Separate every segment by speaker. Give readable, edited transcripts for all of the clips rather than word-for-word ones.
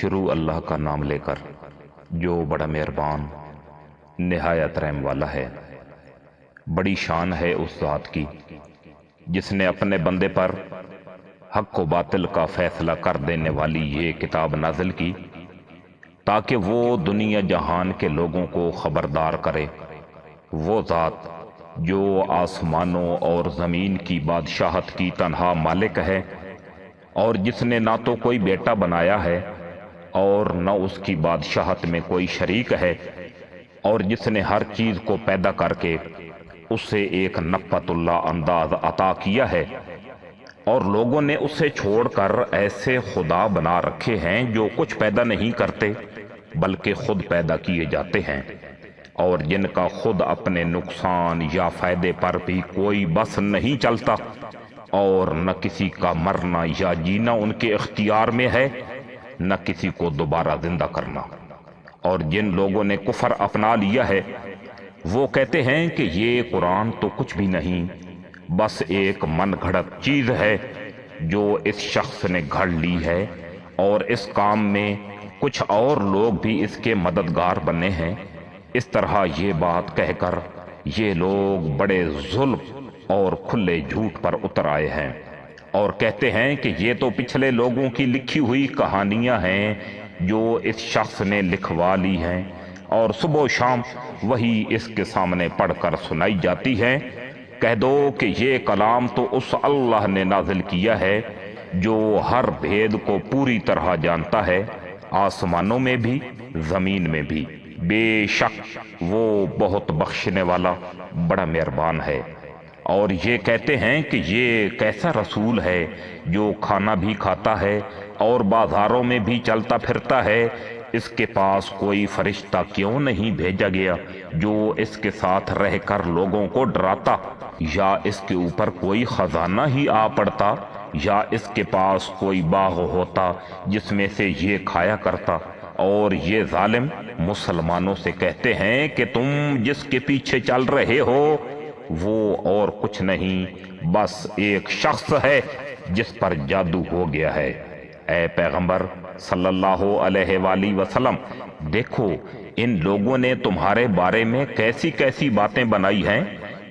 Speaker 1: شروع اللہ کا نام لے کر جو بڑا مہربان نہایت رحم والا ہے۔ بڑی شان ہے اس ذات کی جس نے اپنے بندے پر حق و باطل کا فیصلہ کر دینے والی یہ کتاب نازل کی تاکہ وہ دنیا جہان کے لوگوں کو خبردار کرے۔ وہ ذات جو آسمانوں اور زمین کی بادشاہت کی تنہا مالک ہے، اور جس نے نہ تو کوئی بیٹا بنایا ہے اور نہ اس کی بادشاہت میں کوئی شریک ہے، اور جس نے ہر چیز کو پیدا کر کے اسے ایک نقطۃ اللہ انداز عطا کیا ہے، اور لوگوں نے اسے چھوڑ کر ایسے خدا بنا رکھے ہیں جو کچھ پیدا نہیں کرتے بلکہ خود پیدا کیے جاتے ہیں، اور جن کا خود اپنے نقصان یا فائدے پر بھی کوئی بس نہیں چلتا، اور نہ کسی کا مرنا یا جینا ان کے اختیار میں ہے، نہ کسی کو دوبارہ زندہ کرنا۔ اور جن لوگوں نے کفر اپنا لیا ہے وہ کہتے ہیں کہ یہ قرآن تو کچھ بھی نہیں، بس ایک من گھڑت چیز ہے جو اس شخص نے گھڑ لی ہے، اور اس کام میں کچھ اور لوگ بھی اس کے مددگار بنے ہیں۔ اس طرح یہ بات کہہ کر یہ لوگ بڑے ظلم اور کھلے جھوٹ پر اتر آئے ہیں، اور کہتے ہیں کہ یہ تو پچھلے لوگوں کی لکھی ہوئی کہانیاں ہیں جو اس شخص نے لکھوا لی ہیں، اور صبح و شام وہی اس کے سامنے پڑھ کر سنائی جاتی ہے۔ کہہ دو کہ یہ کلام تو اس اللہ نے نازل کیا ہے جو ہر بھید کو پوری طرح جانتا ہے، آسمانوں میں بھی زمین میں بھی۔ بے شک وہ بہت بخشنے والا بڑا مہربان ہے۔ اور یہ کہتے ہیں کہ یہ کیسا رسول ہے جو کھانا بھی کھاتا ہے اور بازاروں میں بھی چلتا پھرتا ہے، اس کے پاس کوئی فرشتہ کیوں نہیں بھیجا گیا جو اس کے ساتھ رہ کر لوگوں کو ڈراتا، یا اس کے اوپر کوئی خزانہ ہی آ پڑتا، یا اس کے پاس کوئی باغ ہوتا جس میں سے یہ کھایا کرتا۔ اور یہ ظالم مسلمانوں سے کہتے ہیں کہ تم جس کے پیچھے چل رہے ہو وہ اور کچھ نہیں، بس ایک شخص ہے جس پر جادو ہو گیا ہے۔ اے پیغمبر صلی اللہ علیہ وآلہ وسلم، دیکھو ان لوگوں نے تمہارے بارے میں کیسی کیسی باتیں بنائی ہیں،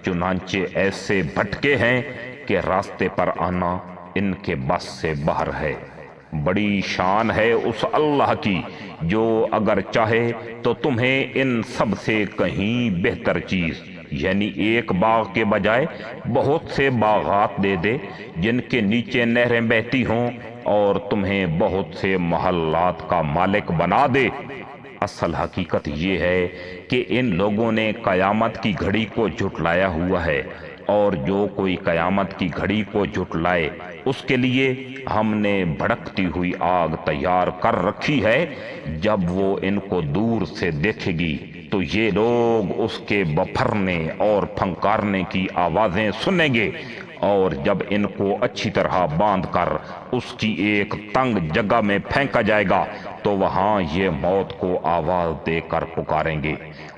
Speaker 1: چنانچہ ایسے بھٹکے ہیں کہ راستے پر آنا ان کے بس سے باہر ہے۔ بڑی شان ہے اس اللہ کی جو اگر چاہے تو تمہیں ان سب سے کہیں بہتر چیز، یعنی ایک باغ کے بجائے بہت سے باغات دے دے جن کے نیچے نہریں بہتی ہوں، اور تمہیں بہت سے محلات کا مالک بنا دے۔ اصل حقیقت یہ ہے کہ ان لوگوں نے قیامت کی گھڑی کو جھٹلایا ہوا ہے، اور جو کوئی قیامت کی گھڑی کو جھٹلائے اس کے لیے ہم نے بھڑکتی ہوئی آگ تیار کر رکھی ہے۔ جب وہ ان کو دور سے دیکھے گی تو یہ لوگ اس کے بپھرنے اور پھنکارنے کی آوازیں سنیں گے، اور جب ان کو اچھی طرح باندھ کر اس کی ایک تنگ جگہ میں پھینکا جائے گا تو وہاں یہ موت کو آواز دے کر پکاریں گے۔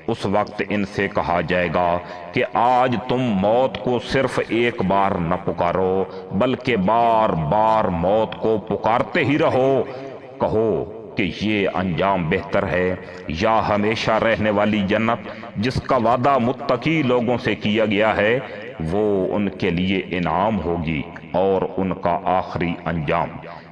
Speaker 1: اس وقت ان سے کہا جائے گا کہ آج تم موت کو صرف ایک بار نہ پکارو بلکہ بار بار موت کو پکارتے ہی رہو۔ کہو کہ یہ انجام بہتر ہے یا ہمیشہ رہنے والی جنت جس کا وعدہ متقی لوگوں سے کیا گیا ہے، وہ ان کے لیے انعام ہوگی، اور ان کا آخری انجام،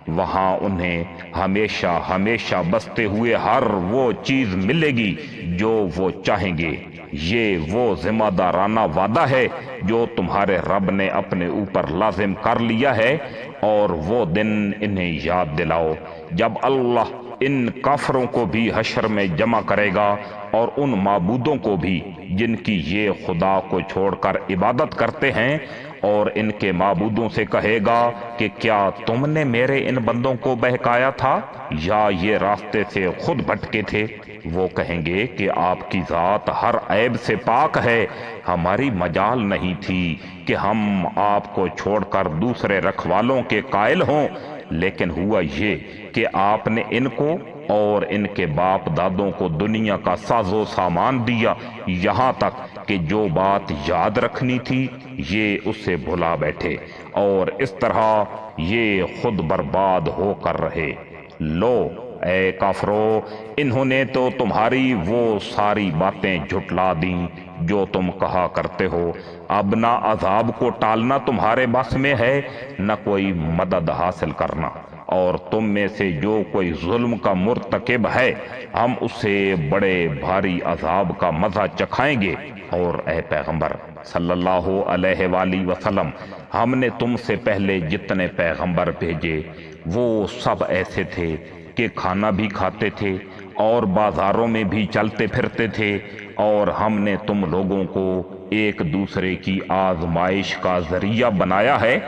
Speaker 1: وہاں انہیں ہمیشہ ہمیشہ بستے ہوئے ہر وہ چیز ملے گی جو وہ چاہیں گے۔ یہ وہ ذمہ دارانہ وعدہ ہے جو تمہارے رب نے اپنے اوپر لازم کر لیا ہے، اور وہ دن انہیں یاد دلاؤ جب اللہ ان کافروں کو بھی حشر میں جمع کرے گا، اور ان معبودوں کو بھی جن کی یہ خدا کو چھوڑ کر عبادت کرتے ہیں، اور ان کے معبودوں سے کہے گا کہ کیا تم نے میرے ان بندوں کو بہکایا تھا یا یہ راستے سے خود بھٹکے تھے؟ وہ کہیں گے کہ آپ کی ذات ہر عیب سے پاک ہے، ہماری مجال نہیں تھی کہ ہم آپ کو چھوڑ کر دوسرے رکھوالوں کے قائل ہوں، لیکن ہوا یہ کہ آپ نے ان کو اور ان کے باپ دادوں کو دنیا کا ساز و سامان دیا، یہاں تک کہ جو بات یاد رکھنی تھی یہ اسے بھلا بیٹھے، اور اس طرح یہ خود برباد ہو کر رہے۔ لو اے کافرو، انہوں نے تو تمہاری وہ ساری باتیں جھٹلا دیں جو تم کہا کرتے ہو۔ اب نہ عذاب کو ٹالنا تمہارے بس میں ہے، نہ کوئی مدد حاصل کرنا، اور تم میں سے جو کوئی ظلم کا مرتکب ہے ہم اسے بڑے بھاری عذاب کا مزہ چکھائیں گے۔ اور اے پیغمبر صلی اللہ علیہ وآلہ وسلم، ہم نے تم سے پہلے جتنے پیغمبر بھیجے وہ سب ایسے تھے کہ کھانا بھی کھاتے تھے اور بازاروں میں بھی چلتے پھرتے تھے، اور ہم نے تم لوگوں کو ایک دوسرے کی آزمائش کا ذریعہ بنایا ہے۔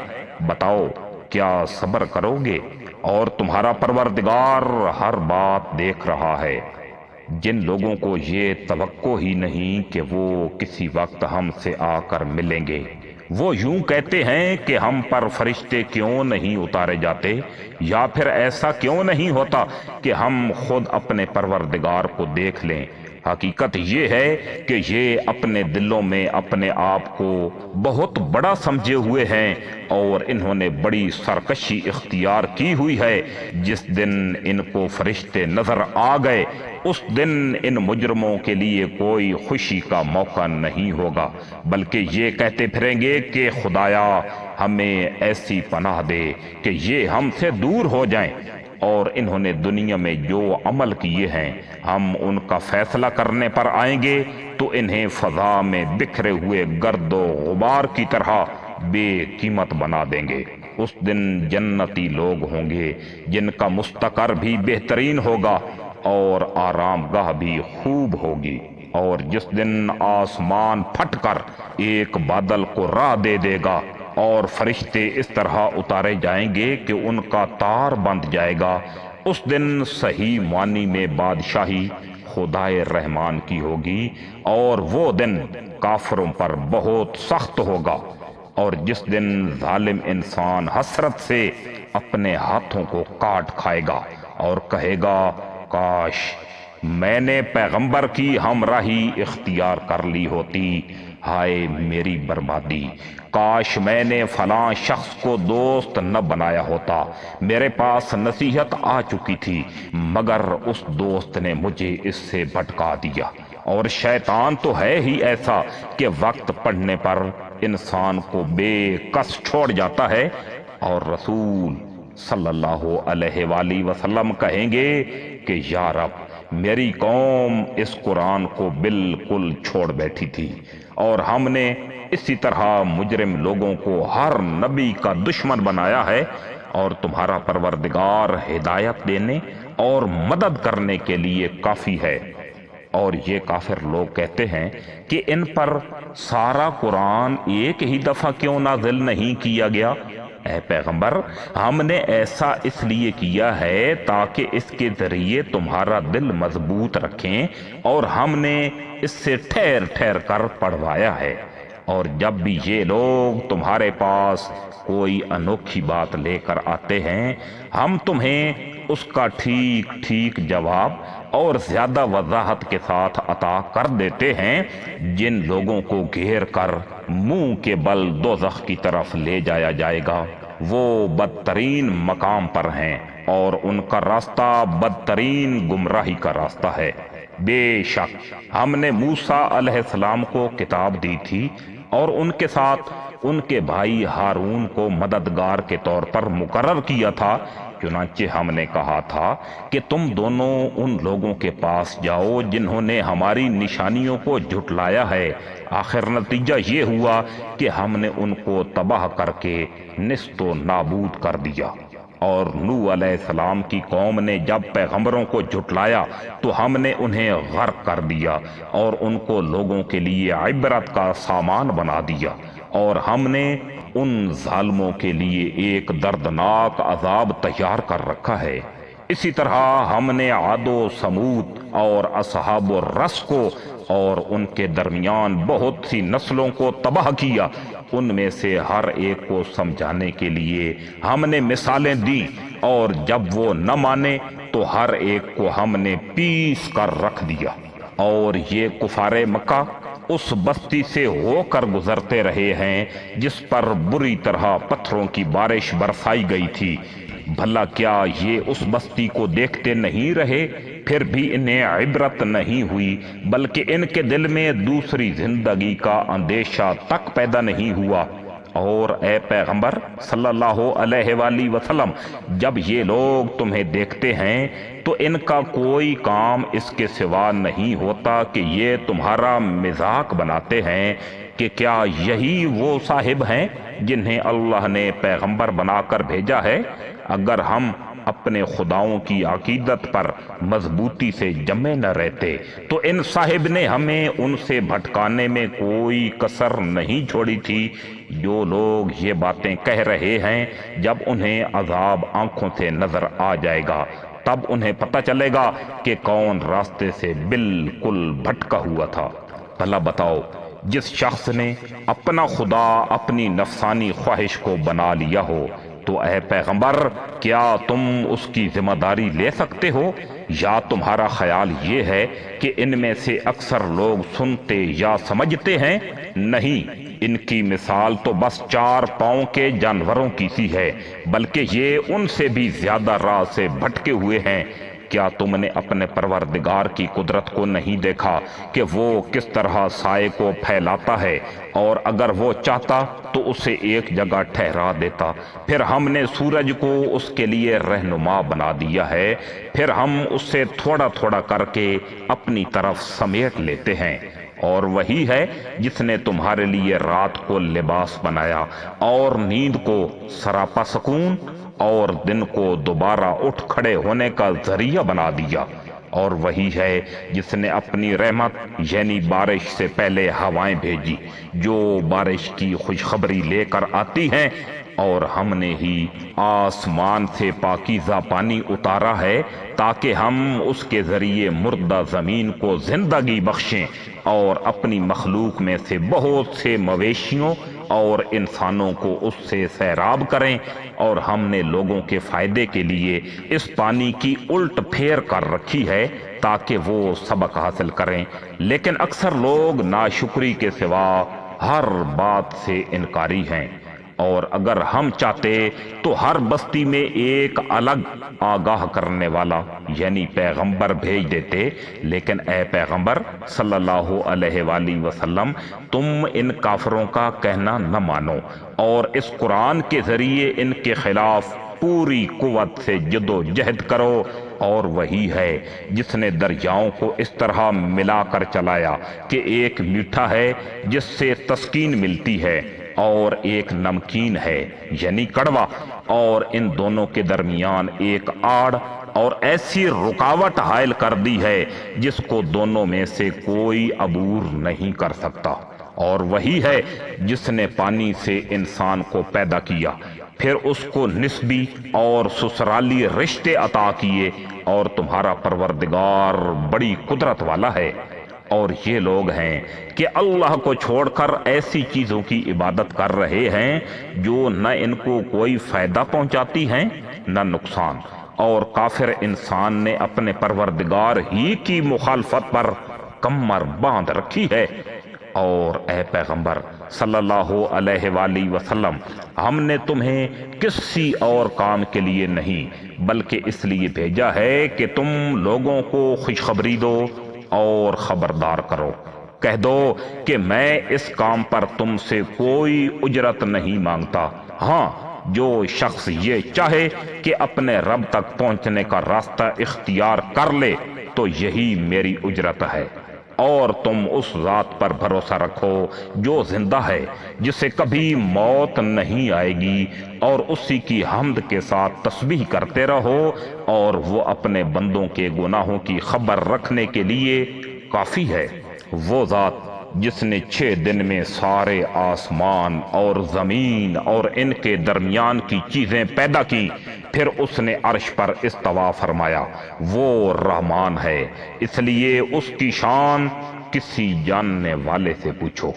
Speaker 1: بتاؤ کیا صبر کرو گے؟ اور تمہارا پروردگار ہر بات دیکھ رہا ہے۔ جن لوگوں کو یہ توقع ہی نہیں کہ وہ کسی وقت ہم سے آ کر ملیں گے، وہ یوں کہتے ہیں کہ ہم پر فرشتے کیوں نہیں اتارے جاتے، یا پھر ایسا کیوں نہیں ہوتا کہ ہم خود اپنے پروردگار کو دیکھ لیں۔ حقیقت یہ ہے کہ یہ اپنے دلوں میں اپنے آپ کو بہت بڑا سمجھے ہوئے ہیں، اور انہوں نے بڑی سرکشی اختیار کی ہوئی ہے۔ جس دن ان کو فرشتے نظر آ گئے اس دن ان مجرموں کے لیے کوئی خوشی کا موقع نہیں ہوگا، بلکہ یہ کہتے پھریں گے کہ خدایا ہمیں ایسی پناہ دے کہ یہ ہم سے دور ہو جائیں۔ اور انہوں نے دنیا میں جو عمل کیے ہیں ہم ان کا فیصلہ کرنے پر آئیں گے تو انہیں فضا میں بکھرے ہوئے گرد و غبار کی طرح بے قیمت بنا دیں گے۔ اس دن جنتی لوگ ہوں گے جن کا مستقر بھی بہترین ہوگا اور آرام گاہ بھی خوب ہوگی۔ اور جس دن آسمان پھٹ کر ایک بادل کو راہ دے دے گا اور فرشتے اس طرح اتارے جائیں گے کہ ان کا تار بند جائے گا، اس دن صحیح معنی میں بادشاہی خدائے رحمان کی ہوگی، اور وہ دن کافروں پر بہت سخت ہوگا۔ اور جس دن ظالم انسان حسرت سے اپنے ہاتھوں کو کاٹ کھائے گا اور کہے گا کاش میں نے پیغمبر کی ہمراہی اختیار کر لی ہوتی، ہائے میری بربادی، کاش میں نے فلاں شخص کو دوست نہ بنایا ہوتا، میرے پاس نصیحت آ چکی تھی مگر اس دوست نے مجھے اس سے بھٹکا دیا۔ اور شیطان تو ہے ہی ایسا کہ وقت پڑنے پر انسان کو بے کس چھوڑ جاتا ہے۔ اور رسول صلی اللہ علیہ وآلہ وسلم کہیں گے کہ یا رب میری قوم اس قرآن کو بالکل چھوڑ بیٹھی تھی، اور ہم نے اسی طرح مجرم لوگوں کو ہر نبی کا دشمن بنایا ہے، اور تمہارا پروردگار ہدایت دینے اور مدد کرنے کے لیے کافی ہے۔ اور یہ کافر لوگ کہتے ہیں کہ ان پر سارا قرآن ایک ہی دفعہ کیوں نازل نہیں کیا گیا؟ اے پیغمبر، ہم نے ایسا اس لیے کیا ہے تاکہ اس کے ذریعے تمہارا دل مضبوط رکھیں، اور ہم نے اس سے ٹھہر ٹھہر کر پڑھوایا ہے۔ اور جب بھی یہ لوگ تمہارے پاس کوئی انوکھی بات لے کر آتے ہیں ہم تمہیں اس کا ٹھیک ٹھیک جواب اور زیادہ وضاحت کے ساتھ عطا کر دیتے ہیں۔ جن لوگوں کو گھیر کر منہ کے بل دوزخ کی طرف لے جایا جائے گا وہ بدترین مقام پر ہیں، اور ان کا راستہ بدترین گمراہی کا راستہ ہے۔ بے شک ہم نے موسیٰ علیہ السلام کو کتاب دی تھی اور ان کے ساتھ ان کے بھائی ہارون کو مددگار کے طور پر مقرر کیا تھا۔ چنانچہ ہم نے کہا تھا کہ تم دونوں ان لوگوں کے پاس جاؤ جنہوں نے ہماری نشانیوں کو جھٹلایا ہے۔ آخر نتیجہ یہ ہوا کہ ہم نے ان کو تباہ کر کے نیست و نابود کر دیا۔ اور نوح علیہ السلام کی قوم نے جب پیغمبروں کو جھٹلایا تو ہم نے انہیں غرق کر دیا اور ان کو لوگوں کے لیے عبرت کا سامان بنا دیا، اور ہم نے ان ظالموں کے لیے ایک دردناک عذاب تیار کر رکھا ہے۔ اسی طرح ہم نے عاد و سمود اور اصحاب الرس کو اور ان کے درمیان بہت سی نسلوں کو تباہ کیا۔ ان میں سے ہر ایک کو سمجھانے کے لیے ہم نے مثالیں دی، اور جب وہ نہ مانے تو ہر ایک کو ہم نے پیس کر رکھ دیا۔ اور یہ کفار مکہ اس بستی سے ہو کر گزرتے رہے ہیں جس پر بری طرح پتھروں کی بارش برسائی گئی تھی۔ بھلا کیا یہ اس بستی کو دیکھتے نہیں رہے؟ پھر بھی انہیں عبرت نہیں ہوئی، بلکہ ان کے دل میں دوسری زندگی کا اندیشہ تک پیدا نہیں ہوا۔ اور اے پیغمبر صلی اللہ علیہ وآلہ وسلم، جب یہ لوگ تمہیں دیکھتے ہیں تو ان کا کوئی کام اس کے سوا نہیں ہوتا کہ یہ تمہارا مذاق بناتے ہیں کہ کیا یہی وہ صاحب ہیں جنہیں اللہ نے پیغمبر بنا کر بھیجا ہے؟ اگر ہم اپنے خداؤں کی عقیدت پر مضبوطی سے جمے نہ رہتے تو ان صاحب نے ہمیں ان سے بھٹکانے میں کوئی کسر نہیں چھوڑی تھی۔ جو لوگ یہ باتیں کہہ رہے ہیں، جب انہیں عذاب آنکھوں سے نظر آ جائے گا تب انہیں پتہ چلے گا کہ کون راستے سے بالکل بھٹکا ہوا تھا۔ بھلا بتاؤ، جس شخص نے اپنا خدا اپنی نفسانی خواہش کو بنا لیا ہو تو اے پیغمبر کیا تم اس کی ذمہ داری لے سکتے ہو؟ یا تمہارا خیال یہ ہے کہ ان میں سے اکثر لوگ سنتے یا سمجھتے ہیں؟ نہیں، ان کی مثال تو بس 4 پاؤں کے جانوروں کی سی ہے، بلکہ یہ ان سے بھی زیادہ راہ سے بھٹکے ہوئے ہیں۔ کیا تم نے اپنے پروردگار کی قدرت کو نہیں دیکھا کہ وہ کس طرح سائے کو پھیلاتا ہے، اور اگر وہ چاہتا تو اسے ایک جگہ ٹھہرا دیتا؟ پھر ہم نے سورج کو اس کے لیے رہنما بنا دیا ہے، پھر ہم اس سے تھوڑا تھوڑا کر کے اپنی طرف سمیٹ لیتے ہیں۔ اور وہی ہے جس نے تمہارے لیے رات کو لباس بنایا اور نیند کو سراپا سکون اور دن کو دوبارہ اٹھ کھڑے ہونے کا ذریعہ بنا دیا۔ اور وہی ہے جس نے اپنی رحمت یعنی بارش سے پہلے ہوائیں بھیجی جو بارش کی خوشخبری لے کر آتی ہیں، اور ہم نے ہی آسمان سے پاکیزہ پانی اتارا ہے تاکہ ہم اس کے ذریعے مردہ زمین کو زندگی بخشیں اور اپنی مخلوق میں سے بہت سے مویشیوں اور انسانوں کو اس سے سیراب کریں۔ اور ہم نے لوگوں کے فائدے کے لیے اس پانی کی الٹ پھیر کر رکھی ہے تاکہ وہ سبق حاصل کریں، لیکن اکثر لوگ ناشکری کے سوا ہر بات سے انکاری ہیں۔ اور اگر ہم چاہتے تو ہر بستی میں ایک الگ آگاہ کرنے والا یعنی پیغمبر بھیج دیتے، لیکن اے پیغمبر صلی اللہ علیہ وآلہ وسلم، تم ان کافروں کا کہنا نہ مانو اور اس قرآن کے ذریعے ان کے خلاف پوری قوت سے جد و جہد کرو۔ اور وہی ہے جس نے دریاؤں کو اس طرح ملا کر چلایا کہ ایک میٹھا ہے جس سے تسکین ملتی ہے اور ایک نمکین ہے یعنی کڑوا، اور ان دونوں کے درمیان ایک آڑ اور ایسی رکاوٹ حائل کر دی ہے جس کو دونوں میں سے کوئی عبور نہیں کر سکتا۔ اور وہی ہے جس نے پانی سے انسان کو پیدا کیا، پھر اس کو نسبی اور سسرالی رشتے عطا کیے، اور تمہارا پروردگار بڑی قدرت والا ہے۔ اور یہ لوگ ہیں کہ اللہ کو چھوڑ کر ایسی چیزوں کی عبادت کر رہے ہیں جو نہ ان کو کوئی فائدہ پہنچاتی ہیں نہ نقصان، اور کافر انسان نے اپنے پروردگار ہی کی مخالفت پر کمر باندھ رکھی ہے۔ اور اے پیغمبر صلی اللہ علیہ وآلہ وسلم، ہم نے تمہیں کسی اور کام کے لیے نہیں بلکہ اس لیے بھیجا ہے کہ تم لوگوں کو خوشخبری دو اور خبردار کرو۔ کہہ دو کہ میں اس کام پر تم سے کوئی اجرت نہیں مانگتا۔ ہاں، جو شخص یہ چاہے کہ اپنے رب تک پہنچنے کا راستہ اختیار کر لے تو یہی میری اجرت ہے۔ اور تم اس ذات پر بھروسہ رکھو جو زندہ ہے، جسے کبھی موت نہیں آئے گی، اور اسی کی حمد کے ساتھ تسبیح کرتے رہو، اور وہ اپنے بندوں کے گناہوں کی خبر رکھنے کے لیے کافی ہے۔ وہ ذات جس نے 6 دن میں سارے آسمان اور زمین اور ان کے درمیان کی چیزیں پیدا کی، پھر اس نے عرش پر استوا فرمایا، وہ رحمان ہے، اس لیے اس کی شان کسی جاننے والے سے پوچھو۔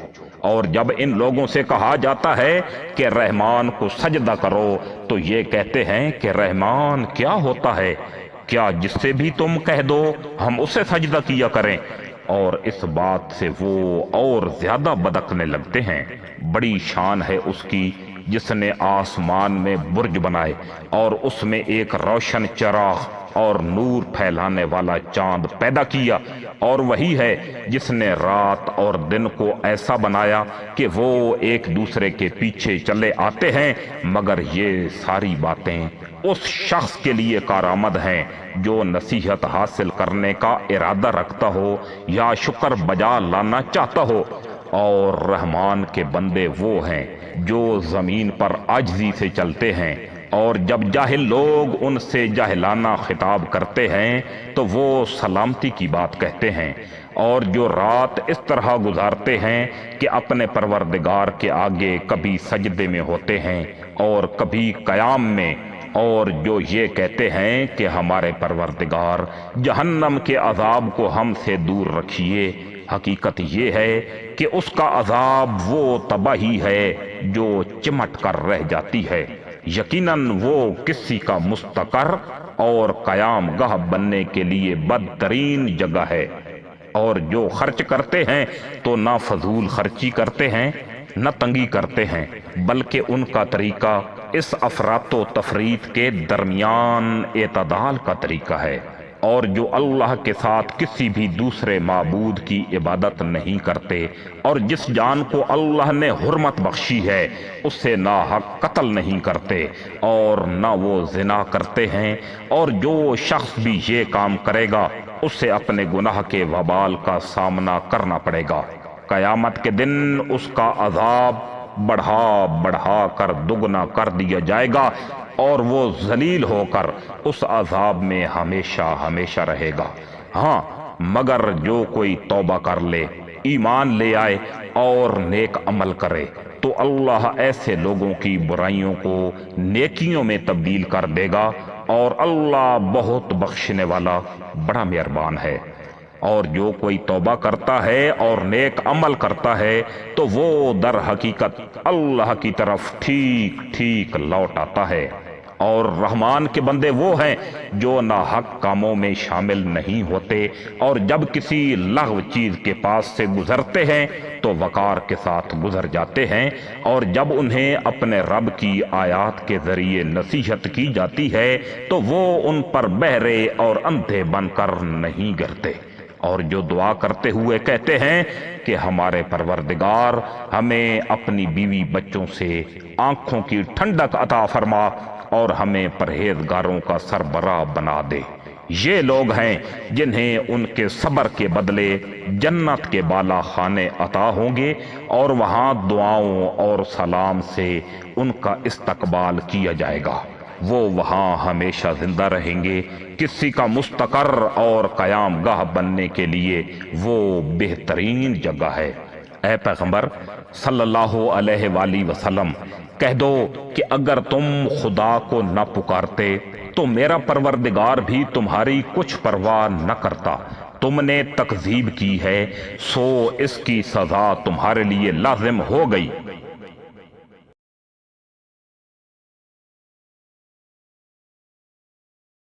Speaker 1: اور جب ان لوگوں سے کہا جاتا ہے کہ رحمان کو سجدہ کرو تو یہ کہتے ہیں کہ رحمان کیا ہوتا ہے؟ کیا جس سے بھی تم کہہ دو ہم اسے سجدہ کیا کریں؟ اور اس بات سے وہ اور زیادہ بدکنے لگتے ہیں۔ بڑی شان ہے اس کی جس نے آسمان میں برج بنائے اور اس میں ایک روشن چراغ اور نور پھیلانے والا چاند پیدا کیا، اور وہی ہے جس نے رات اور دن کو ایسا بنایا کہ وہ ایک دوسرے کے پیچھے چلے آتے ہیں، مگر یہ ساری باتیں اس شخص کے لیے کارآمد ہیں جو نصیحت حاصل کرنے کا ارادہ رکھتا ہو یا شکر بجا لانا چاہتا ہو۔ اور رحمان کے بندے وہ ہیں جو زمین پر عاجزی سے چلتے ہیں، اور جب جاہل لوگ ان سے جاہلانہ خطاب کرتے ہیں تو وہ سلامتی کی بات کہتے ہیں، اور جو رات اس طرح گزارتے ہیں کہ اپنے پروردگار کے آگے کبھی سجدے میں ہوتے ہیں اور کبھی قیام میں، اور جو یہ کہتے ہیں کہ ہمارے پروردگار جہنم کے عذاب کو ہم سے دور رکھیے، حقیقت یہ ہے کہ اس کا عذاب وہ تباہی ہے جو چمٹ کر رہ جاتی ہے۔ یقیناً وہ کسی کا مستقر اور قیام گاہ بننے کے لیے بدترین جگہ ہے۔ اور جو خرچ کرتے ہیں تو نہ فضول خرچی کرتے ہیں نہ تنگی کرتے ہیں، بلکہ ان کا طریقہ اس افراط و تفریط کے درمیان اعتدال کا طریقہ ہے۔ اور جو اللہ کے ساتھ کسی بھی دوسرے معبود کی عبادت نہیں کرتے، اور جس جان کو اللہ نے حرمت بخشی ہے اس سے ناحق قتل نہیں کرتے، اور نہ وہ زنا کرتے ہیں، اور جو شخص بھی یہ کام کرے گا اس سے اپنے گناہ کے وبال کا سامنا کرنا پڑے گا۔ قیامت کے دن اس کا عذاب بڑھا بڑھا کر دگنا کر دیا جائے گا، اور وہ ذلیل ہو کر اس عذاب میں ہمیشہ ہمیشہ رہے گا۔ ہاں، مگر جو کوئی توبہ کر لے، ایمان لے آئے اور نیک عمل کرے تو اللہ ایسے لوگوں کی برائیوں کو نیکیوں میں تبدیل کر دے گا، اور اللہ بہت بخشنے والا بڑا مہربان ہے۔ اور جو کوئی توبہ کرتا ہے اور نیک عمل کرتا ہے تو وہ در حقیقت اللہ کی طرف ٹھیک ٹھیک لوٹ آتا ہے۔ اور رحمان کے بندے وہ ہیں جو ناحق کاموں میں شامل نہیں ہوتے، اور جب کسی لغو چیز کے پاس سے گزرتے ہیں تو وقار کے ساتھ گزر جاتے ہیں، اور جب انہیں اپنے رب کی آیات کے ذریعے نصیحت کی جاتی ہے تو وہ ان پر بہرے اور اندھے بن کر نہیں گرتے۔ اور جو دعا کرتے ہوئے کہتے ہیں کہ ہمارے پروردگار ہمیں اپنی بیوی بچوں سے آنکھوں کی ٹھنڈک عطا فرما اور ہمیں پرہیزگاروں کا سربراہ بنا دے، یہ لوگ ہیں جنہیں ان کے صبر کے بدلے جنت کے بالا خانے عطا ہوں گے، اور وہاں دعاؤں اور سلام سے ان کا استقبال کیا جائے گا۔ وہ وہاں ہمیشہ زندہ رہیں گے۔ کسی کا مستقر اور قیام گاہ بننے کے لیے وہ بہترین جگہ ہے۔ اے پیغمبر صلی اللہ علیہ وآلہ وسلم، کہہ دو کہ اگر تم خدا کو نہ پکارتے تو میرا پروردگار بھی تمہاری کچھ پرواہ نہ کرتا۔ تم نے تکذیب کی ہے، سو اس کی سزا تمہارے لیے لازم ہو گئی۔